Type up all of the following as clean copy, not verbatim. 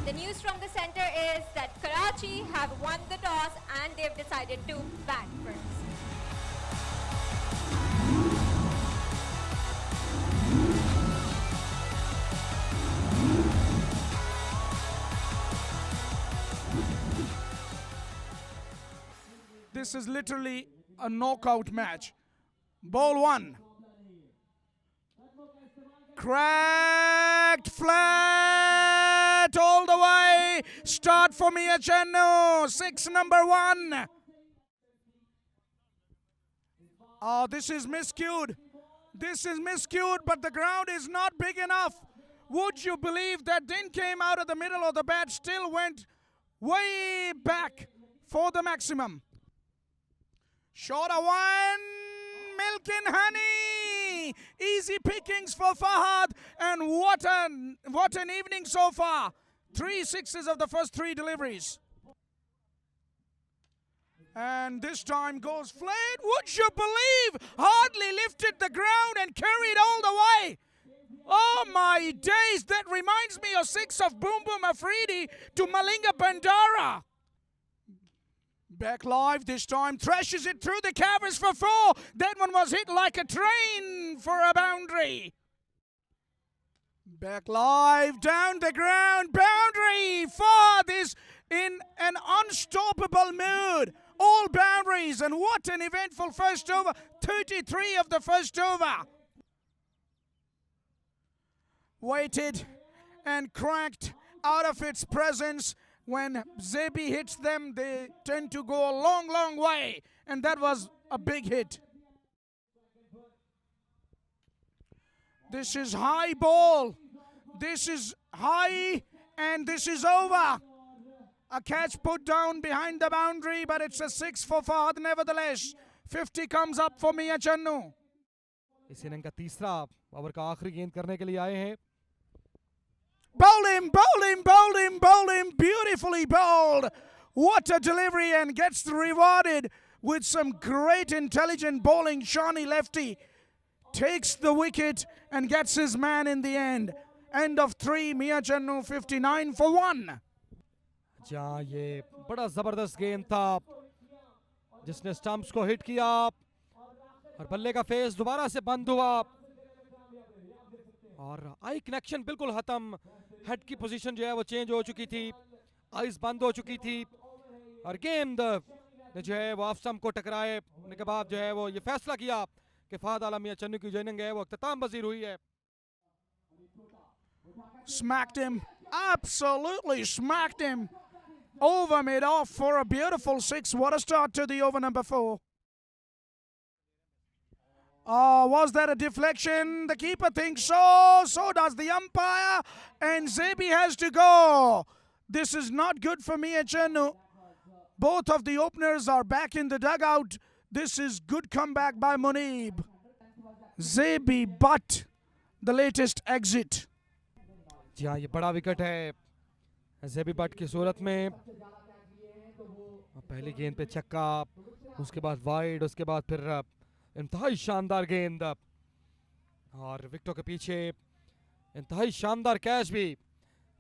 And the news from the center is that Karachi have won the toss and they've decided to bat first. This is literally a knockout match. Ball one. Cracked flat all the way. Start for Mia Chennu. 6 number 1. Oh, this is miscued. This is miscued, but the ground is not big enough. Would you believe that didn't came out of the middle of the bat, still went way back for the maximum. Short of 1. Milk and honey. Easy pickings for Fahad. And what an evening so far. 3 sixes of the first 3 deliveries. And this time goes flat. Would you believe? Hardly lifted the ground and carried all the way. Oh my days. That reminds me of 6 of Boom Boom Afridi to Malinga Bandara. Back live this time, thrashes it through the covers for 4. That one was hit like a train for a boundary. Back live, down the ground, boundary. Fahad is in an unstoppable mood. All boundaries, and what an eventful first over. 33 of the first over. Waited and cracked out of its presence. When Zebi hits them, they tend to go a long, long way. And that was a big hit. This is high ball. This is high, and this is over. A catch put down behind the boundary, but it's a 6 for Fahad nevertheless. 50 comes up for Mia Chennu. इस inning का तीसरा over का आखिरी गेंद करने के लिए आए हैं. Bowl him, bowl him, bowl him, bowl him. Beautifully bowled. What a delivery, and gets rewarded with some great intelligent bowling. Shawnee lefty takes the wicket and gets his man in the end. End of 3, Mia Chennu 59 for 1. जहाँ ये बड़ा जबरदस्त गेंद था जिसने stumps को hit किया और बल्ले का फेस दोबारा से बंद हुआ और आई कनेक्शन बिल्कुल खत्म. हेड की पोजीशन जो है वो चेंज हो चुकी थी, आइज बंद हो चुकी थी और गेंद ने जो है वो ऑफ स्टंप को टकराए के बाद जो है वो ये फैसला किया कि फहद आलम मियां चन्नू की जो इनिंग है वो अख्ताम पजीर हुई है. Smacked him, absolutely smacked him. Over mid off for a beautiful 6. What a start to the over number 4. Oh, was that a deflection? The keeper thinks so. So does the umpire. And Zebi has to go. This is not good for Mia Chennu. Both of the openers are back in the dugout. This is good comeback by Muneeb. Zebi but the latest exit. जी हाँ, ये बड़ा wicket है ज़ेबी but की सूरत में. पहली गेंद पे छक्का, उसके बाद वाइड, उसके बाद फिर इंतहाई शानदार गेंद और विकेटों के पीछे इंतहाई शानदार कैच भी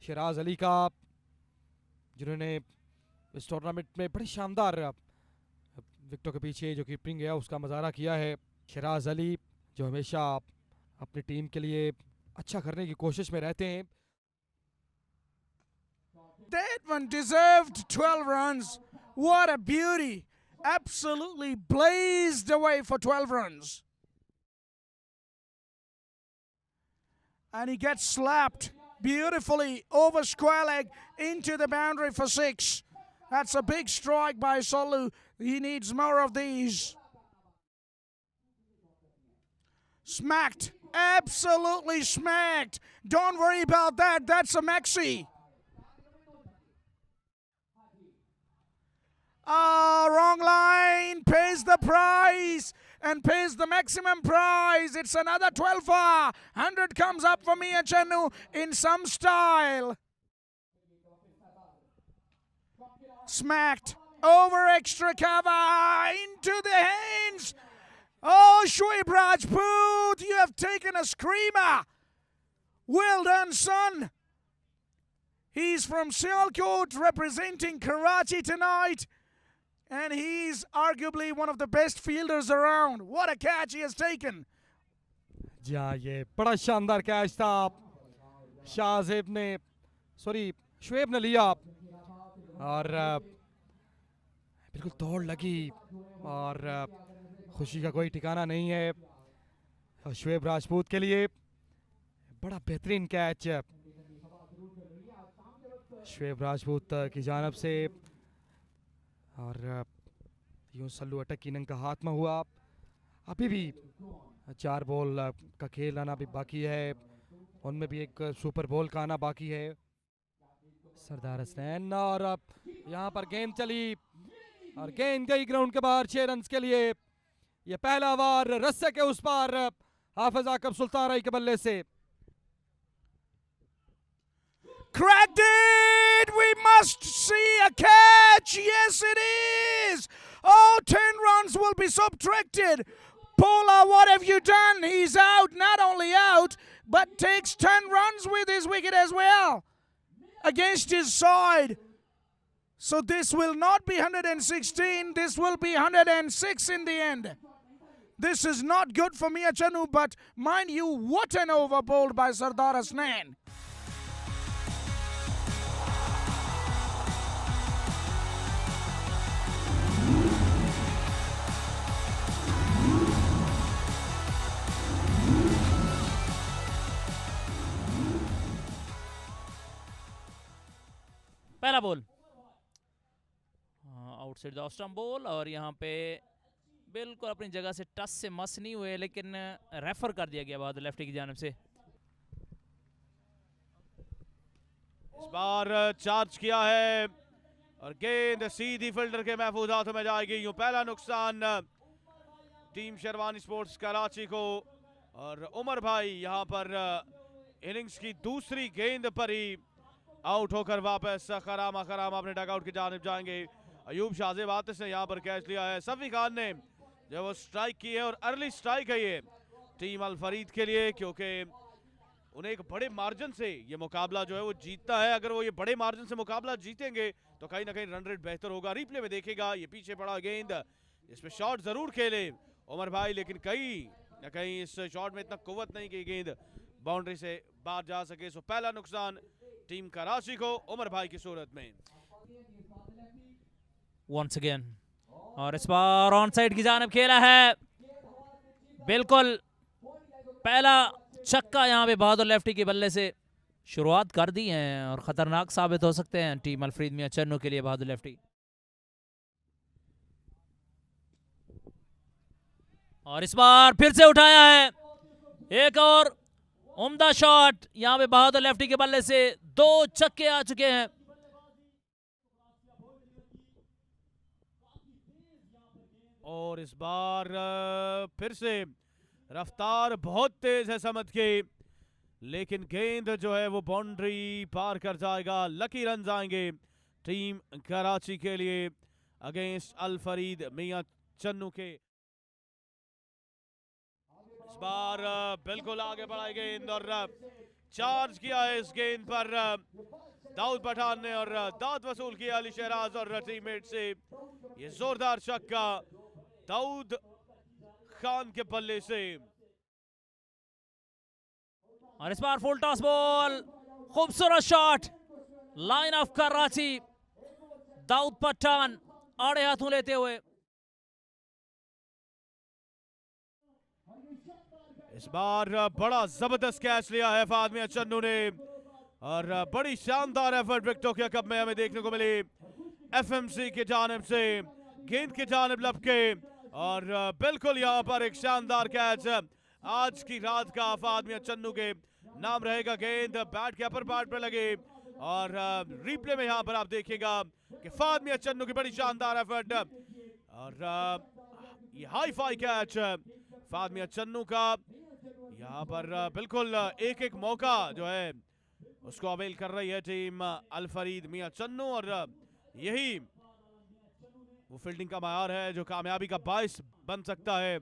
शिराज अली का, जिन्होंने इस टूर्नामेंट में बड़ी शानदार विकेटों के पीछे जो कीपिंग है उसका मुजाहरा किया है. शिराज अली जो हमेशा अपनी टीम के लिए अच्छा करने की कोशिश में रहते हैं. That one deserved 12 runs. What a beauty. Absolutely blazed away for 12 runs. And he gets slapped beautifully over square leg into the boundary for 6. That's a big strike by Solu. He needs more of these. Smacked. Absolutely smacked. Don't worry about that. That's a maxi. Wrong line. Pays the price and pays the maximum price. It's another 12 for 100 comes up for Mia Chennu in some style. Smacked over extra cover into the hands. Oh, Shoaib Rajput, you have taken a screamer. Well done, son. He's from Sialkot, representing Karachi tonight. And he's arguably one of the best fielders around. What a catch he has taken. जी हाँ, ये बड़ा शानदार catch था। शाहजेब ने शुएब ने लिया और बिल्कुल दौड़ लगी और खुशी का कोई ठिकाना नहीं है शुएब राजपूत के लिए। बड़ा बेहतरीन कैच शुएब राजपूत की जानिब से और यूं सल्लू अटक की नंग का हाथ में हुआ। अभी भी 4 बॉल का खेल आना भी बाकी है, उनमें भी एक सुपर बॉल का आना बाकी है। सरदार हसनैन और अब यहाँ पर गेंद चली और गेंद गई ग्राउंड के बाहर 6 रन के लिए। ये पहला वार रस्से के उस पार हाफिज आकब सुल्तान राय के बल्ले से। Cracked it! We must see a catch! Yes, it is! Oh, 10 runs will be subtracted. Paula, what have you done? He's out, not only out, but takes 10 runs with his wicket as well against his side. So this will not be 116, this will be 106 in the end. This is not good for Mia Chanu, but mind you, what an over bowled by Sardar Hasnain. पहला ball outside the off stump ball और यहाँ पे बिल्कुल अपनी जगह से touch से मस नहीं हुए, लेकिन रेफर कर दिया गया बाद लेफ्टी की जानिब से। इस बार चार्ज किया है और गेंद सीधी फील्डर के महफूज हाथों में जाएगी। यूं पहला नुकसान टीम शेरवानी स्पोर्ट्स कराची को। और उमर भाई यहाँ पर इनिंग्स की दूसरी गेंद पर ही आउट होकर वापस खरामा अपने डगआउट की जानिब जाएंगे। अयूब शाहजेब आतिश ने यहाँ पर कैच लिया है। सफ़ी खान ने जो वो स्ट्राइक की है और अर्ली स्ट्राइक है ये टीम अल फरीद के लिए, क्योंकि उन्हें एक बड़े मार्जिन से ये मुकाबला जो है वो जीतना है। अगर वो ये बड़े मार्जिन से मुकाबला जीतेंगे तो कहीं ना कहीं रन रेट बेहतर होगा। रिप्ले में देखेगा ये पीछे पड़ा गेंद, इसमें शॉट जरूर खेले उमर भाई, लेकिन कहीं ना कहीं इस शॉट में इतना कुव्वत नहीं कि गेंद बाउंड्री से बाहर जा सके। सो पहला नुकसान टीम कराची को उमर भाई की सूरत में। वंस अगेन और इस बार ऑन साइड की जानिब खेला है, बिल्कुल पहला छक्का यहाँ पे बहादुर लेफ्टी के बल्ले से शुरुआत कर दी है और खतरनाक साबित हो सकते हैं टीम अलफरीद मियां चन्नू के लिए बहादुर लेफ्टी। और इस बार फिर से उठाया है, एक और उम्दा शॉट यहाँ पे बहादुर लेफ्टी के बल्ले से। 2 छक्के आ चुके हैं। और इस बार फिर से रफ्तार बहुत तेज है समत की, लेकिन गेंद जो है वो बाउंड्री पार कर जाएगा। लकी रन आएंगे टीम कराची के लिए अगेंस्ट अल फरीद मियां चन्नू के। इस बार बिल्कुल आगे बढ़ाई गेंद और चार्ज किया है इस गेंद पर दाऊद पठान ने और दाद वसूल किया अली शहराज और टीममेट से। ये जोरदार छक्का दाऊद खान के बल्ले से। और इस बार फुल टॉस बॉल, खूबसूरत shot line of Karachi, Dawood Pathan आड़े हाथों लेते हुए। इस बार बड़ा जबरदस्त कैच लिया है फहद मियां चन्नू ने और बड़ी शानदार एफर्ट विक्टोरिया कप में हमें देखने को मिली एफएमसी की जानिब से, गेंद की जानिब लपके और बिल्कुल यहाँ पर एक शानदार कैच आज की रात का फहद मियां चन्नू के नाम रहेगा। गेंद बैट के अपर पार्ट पर लगे और रिप्ले में यहाँ पर आप देखिएगा कि फहद मियां चन्नू की बड़ी शानदार एफर्ट और ये हाई फाई कैच फहद मियां चन्नू का। यहाँ पर बिल्कुल एक एक मौका जो है उसको अवेल कर रही है टीम अल फरीद मियां चन्नू और यही वो फील्डिंग का मायार है जो कामयाबी का बाइस बन सकता है।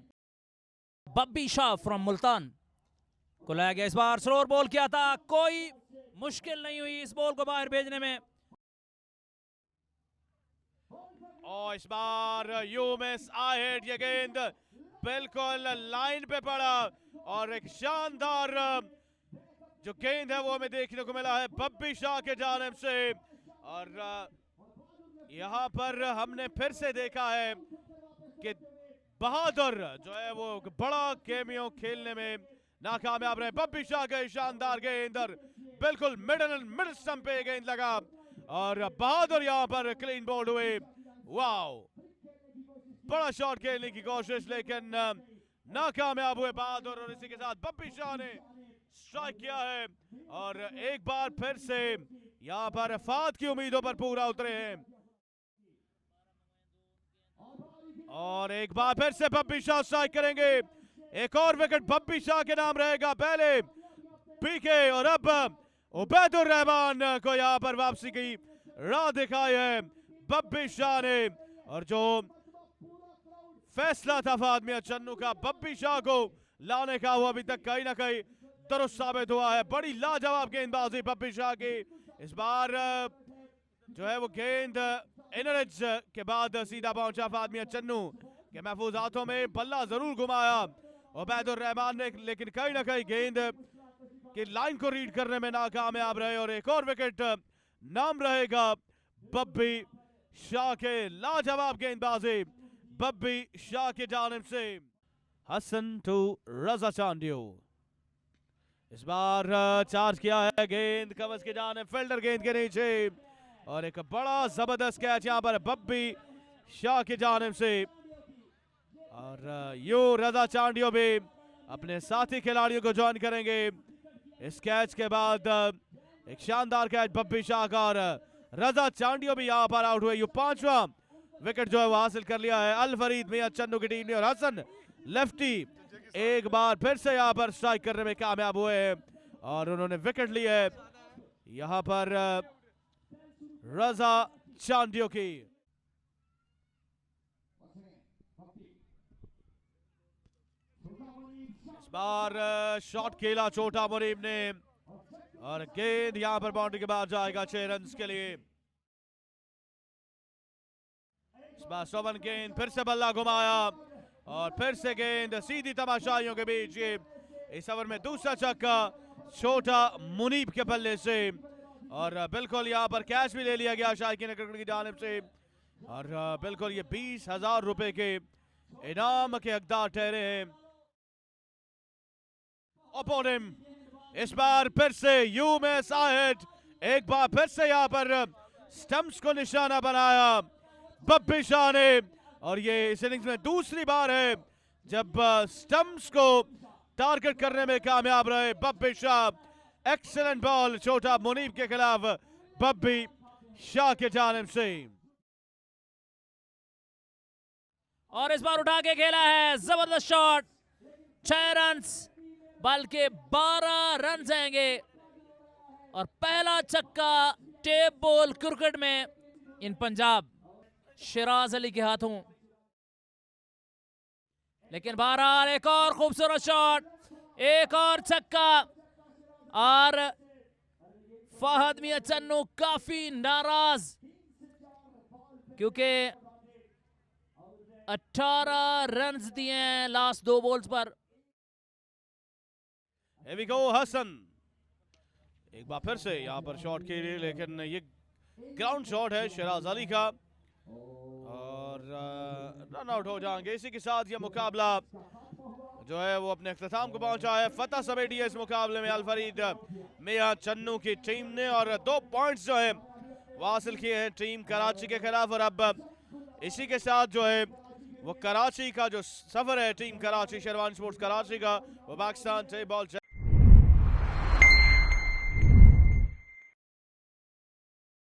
बब्बी शाह फ्रॉम मुल्तान को लाया गया। इस बार स्लोअर बॉल किया था, कोई मुश्किल नहीं हुई इस बॉल को बाहर भेजने में। और इस बार यूमिस आहेट, ये गेंद बिल्कुल लाइन पे पड़ा और एक शानदार जो गेंद है वो हमें देखने को मिला है बब्बी शाह के जानिब से। और यहाँ पर हमने फिर से देखा है कि बहादुर जो है वो बड़ा गेमियों खेलने में नाकामयाब रहे। बब्बी शाह के शानदार गेंद बिल्कुल मिडल स्टंप पे गेंद लगा और बहादुर यहाँ पर क्लीन बोल्ड हुए। वाओ, बड़ा शॉट खेलने की कोशिश लेकिन नाकामयाब हुए बहादुर और इसी के साथ बब्बी शाह ने स्ट्राइक किया है और एक बार फिर से यहाँ पर फात की उम्मीदों पर पूरा उतरे हैं और एक बार फिर से बब्बी शाह स्ट्राइक करेंगे। एक और विकेट बब्बी शाह के नाम रहेगा। पहले पीके और अब उबैदुर रहमान को यहाँ पर वापसी की राह दिखाई है बब्बी शाह ने और जो फैसला था फात मियां चन्नू का बब्बी शाह को लाने का वो अभी तक कहीं ना कहीं दुरुस्त साबित हुआ है। बड़ी लाजवाब गेंदबाजी बब्बी शाह की। इस बार जो है वो गेंद इनर एज के बाद सीधा पहुंचा फात मियां चन्नू के महफूज हाथों में। बल्ला जरूर घुमाया उबैदुर रहमान ने लेकिन कहीं ना कहीं गेंद की लाइन को रीड करने में नाकामयाब रहे और एक और विकेट नाम रहेगा बब्बी शाह के। लाजवाब गेंदबाजी बब्बी शाह की जानिब से। हसन टू रजा चांडियो, इस बार चार्ज किया है गेंद कवच की जानिब, फील्डर गेंद के नीचे और एक बड़ा जबरदस्त कैच यहाँ पर बब्बी शाह की जानिब से। और यूं रजा चांडियो भी अपने साथी खिलाड़ियों को ज्वाइन करेंगे इस कैच के बाद। एक शानदार कैच बब्बी शाह का और रजा चांडियो भी यहाँ पर आउट हुए। यूं 5वां विकेट जो है वो हासिल कर लिया है अल फरीद मियां चन्नू की टीम ने और हसन लेफ्टी एक बार फिर से यहाँ पर स्ट्राइक करने में कामयाब हुए हैं और उन्होंने विकेट ली है यहाँ पर रजा चांडियो की। इस बार शॉट खेला छोटा मुनीब ने और गेंद यहाँ पर बाउंड्री के बाद जाएगा 6 रन के लिए। इस बार सोवन गेंद फिर से बल्ला घुमाया और फिर से गेंद सीधी तमाशाइयों के बीच। ये इस ओवर में दूसरा छक्का छोटा मुनीब के बल्ले से और बिल्कुल यहाँ पर कैच भी ले लिया गया शायकीन क्रिकेट की जानिब से और बिल्कुल ये 20,000 रुपए के इनाम के हकदार ठहरे हैं। ओपोनिम इस बार फिर से यूमिस आहेट एक बार फिर से यहाँ पर स्टंप्स को निशाना बनाया बब्बी शाह ने और ये इस इनिंग्स में दूसरी बार है जब स्टंप्स को टारगेट करने में कामयाब रहे बब्बी शाह। एक्सीलेंट बॉल छोटा मुनीब के खिलाफ बब्बी शाह के जानिब से और इस बार उठा के खेला है जबरदस्त शॉट। 6 रन बल्कि 12 रन आएंगे और पहला छक्का टेप बॉल क्रिकेट में इन पंजाब शिराज अली के हाथों। लेकिन बहरहाल एक और खूबसूरत शॉट, एक और छक्का और फहद मियां चन्नू काफी नाराज क्योंकि 18 रन दिए हैं लास्ट 2 बॉल्स पर। Here we go, हसन एक बार फिर से यहाँ पर शॉट के लिए लेकिन ये ग्राउंड शॉट है शिराज अली का और रन आउट हो जाएंगे। इसी के साथ ये मुकाबला जो है वो अपने अख्ताम को पहुंचा है। फतह समेटी है इस मुकाबले में अल फरीद मियां चन्नू की टीम ने और 2 पॉइंट्स जो है वो हासिल किए हैं टीम कराची के खिलाफ और अब इसी के साथ जो है वो कराची का जो सफर है टीम कराची शेरवानी स्पोर्ट्स कराची का वो पाकिस्तान से बॉल